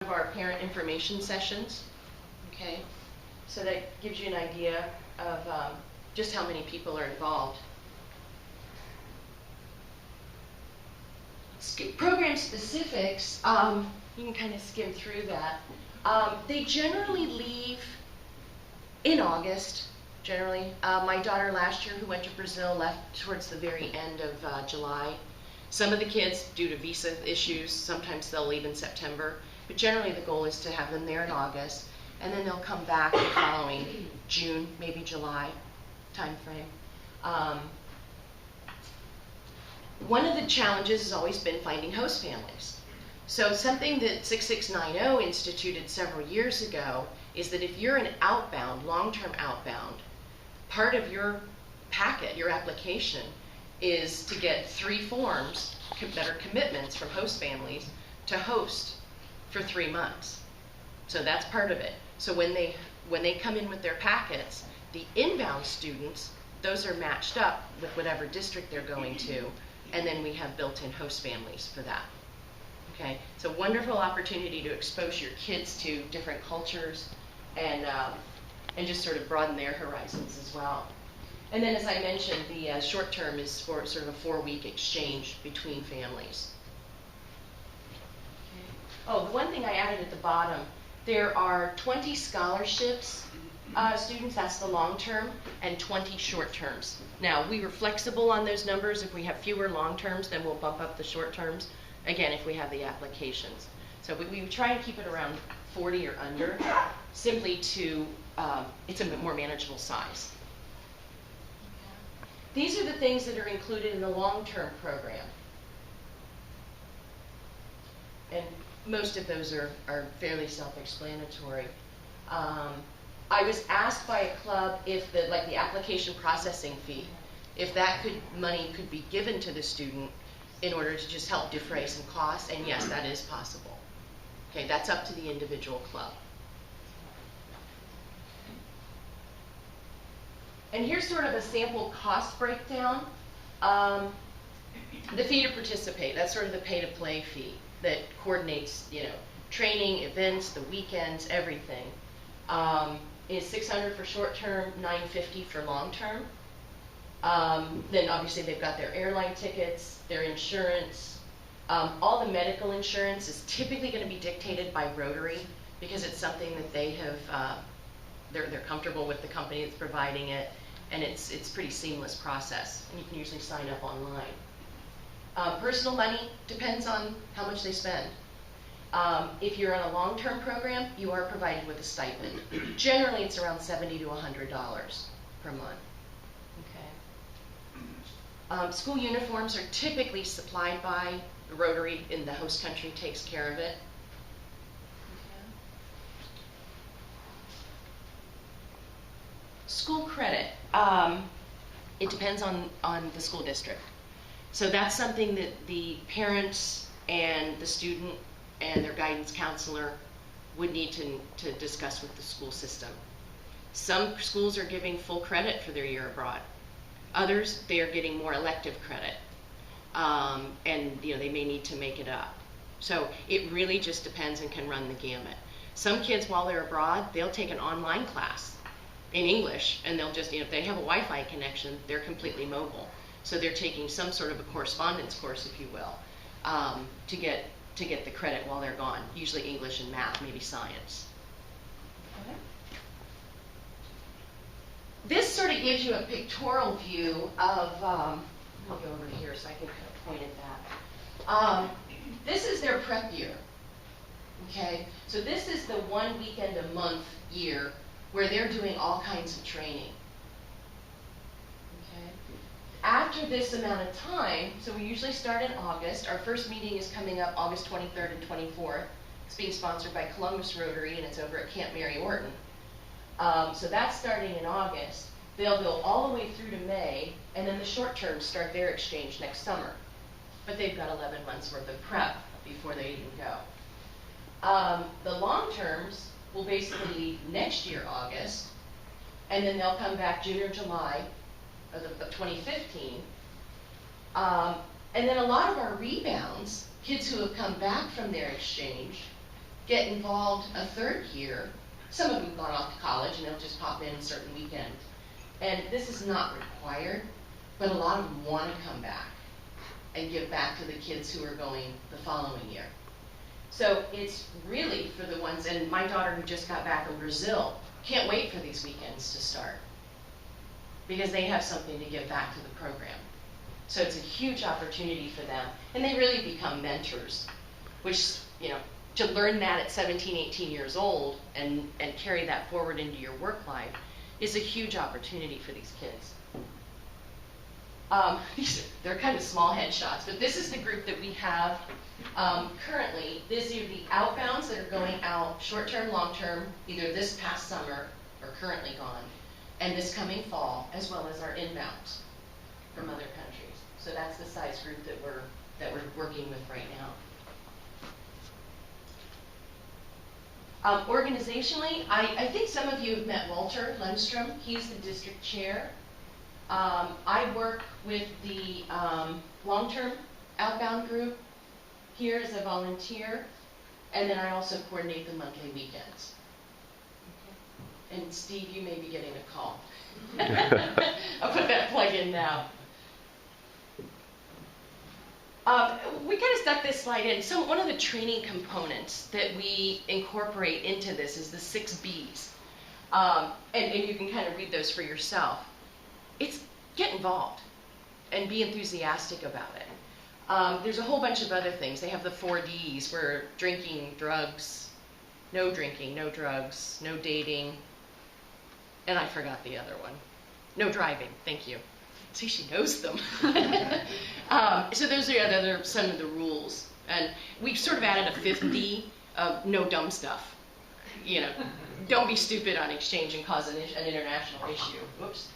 Of our parent information sessions, okay? So that gives you an idea of just how many people are involved. Program specifics, you can kind of skim through that. They generally leave in August, generally. My daughter last year, who went to Brazil, left towards the very end of July. Some of the kids, due to visa issues, sometimes they'll leave in September. But generally the goal is to have them there in August, and then they'll come back the following June, maybe July time frame. One of the challenges has always been finding host families. So something that 6690 instituted several years ago is that if you're an outbound, long-term outbound, part of your packet, your application, is to get 3 forms that are commitments from host families to host for 3 months. So that's part of it. So when they come in with their packets, the inbound students, those are matched up with whatever district they're going to, and then we have built-in host families for that. Okay, so wonderful opportunity to expose your kids to different cultures and just sort of broaden their horizons as well. And then, as I mentioned, the short term is for sort of a 4-week exchange between families. Oh, the one thing I added at the bottom, there are 20 scholarships students, that's the long term, and 20 short terms. Now, we were flexible on those numbers. If we have fewer long terms, then we'll bump up the short terms, again, if we have the applications. So we try to keep it around 40 or under, simply to, it's a more manageable size. These are the things that are included in the long-term program. And most of those are fairly self-explanatory. I was asked by a club if the application processing fee, if that money could be given to the student in order to just help defray some costs, and yes, that is possible. Okay, that's up to the individual club. And here's sort of a sample cost breakdown. The fee to participate, that's sort of the pay-to-play fee that coordinates, training, events, the weekends, everything. Is $600 for short-term, $950 for long-term. Then obviously they've got their airline tickets, their insurance. All the medical insurance is typically going to be dictated by Rotary because it's something that they have, they're comfortable with the company that's providing it, and it's a pretty seamless process, and you can usually sign up online. Personal money depends on how much they spend. If you're on a long-term program, you are provided with a stipend. Generally, it's around $70 to $100 per month. Okay. School uniforms are typically supplied by the Rotary, and the host country takes care of it. School credit, it depends on the school district. So that's something that the parents and the student and their guidance counselor would need to discuss with the school system. Some schools are giving full credit for their year abroad. Others, they are getting more elective credit. And they may need to make it up. So it really just depends and can run the gamut. Some kids, while they're abroad, they'll take an online class in English, and they'll just, if they have a Wi-Fi connection, they're completely mobile. So they're taking some sort of a correspondence course, if you will, to get the credit while they're gone, usually English and math, maybe science. Okay. This sort of gives you a pictorial view of, I'll go over here so I can kind of point at that. This is their prep year, okay? So this is the 1 weekend a month year where they're doing all kinds of training. Okay. After this amount of time, so we usually start in August. Our first meeting is coming up August 23rd and 24th. It's being sponsored by Columbus Rotary, and it's over at Camp Mary Orton. So that's starting in August. They'll go all the way through to May, and then the short terms start their exchange next summer. But they've got 11 months worth of prep before they even go. The long terms will basically leave next year, August, and then they'll come back June or July of 2015. And then a lot of our rebounds, kids who have come back from their exchange, get involved a third year. Some of them have gone off to college and they'll just pop in certain weekends. And this is not required, but a lot of them want to come back and give back to the kids who are going the following year. So it's really for the ones, and my daughter who just got back from Brazil can't wait for these weekends to start because they have something to give back to the program. So it's a huge opportunity for them, and they really become mentors, which, you know, to learn that at 17, 18 years old and carry that forward into your work life is a huge opportunity for these kids. They're kind of small headshots, but this is the group that we have currently. These are the outbounds that are going out short-term, long-term, either this past summer or currently gone, and this coming fall, as well as our inbounds from other countries. So that's the size group that we're working with right now. Organizationally, I think some of you have met Walter Lundstrom. He's the district chair. I work with the long-term outbound group here as a volunteer, and then I also coordinate the monthly weekends. Okay. And Steve, you may be getting a call. I'll put that plug in now. We kind of stuck this slide in. So one of the training components that we incorporate into this is the 6 B's. And you can kind of read those for yourself. It's get involved and be enthusiastic about it. There's a whole bunch of other things. They have the 4 Ds where drinking, drugs, no drugs, no dating, and I forgot the other one. No driving, thank you. See, she knows them. So those are some of the rules. And we've sort of added a 5th D of no dumb stuff. You know, don't be stupid on exchange and cause an international issue. Whoops.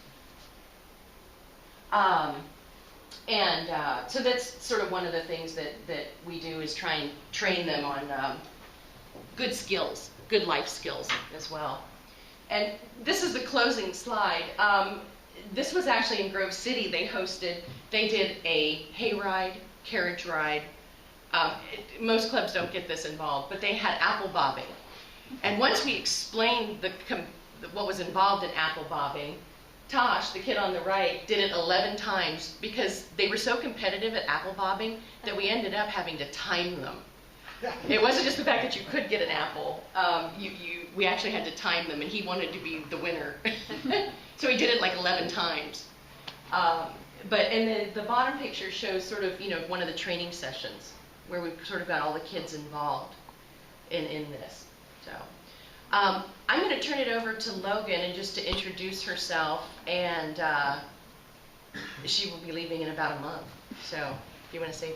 So that's sort of one of the things that we do is try and train them on good skills, good life skills as well. And this is the closing slide. This was actually in Grove City. They did a hayride, carriage ride. Most clubs don't get this involved, but they had apple bobbing. And once we explained what was involved in apple bobbing, Tosh, the kid on the right, did it 11 times because they were so competitive at apple bobbing that we ended up having to time them. It wasn't just the fact that you could get an apple. We actually had to time them, and he wanted to be the winner. So he did it like 11 times. And the bottom picture shows sort of, one of the training sessions where we've sort of got all the kids involved in this. So I'm going to turn it over to Logan and just to introduce herself, and she will be leaving in about a month. So if you want to say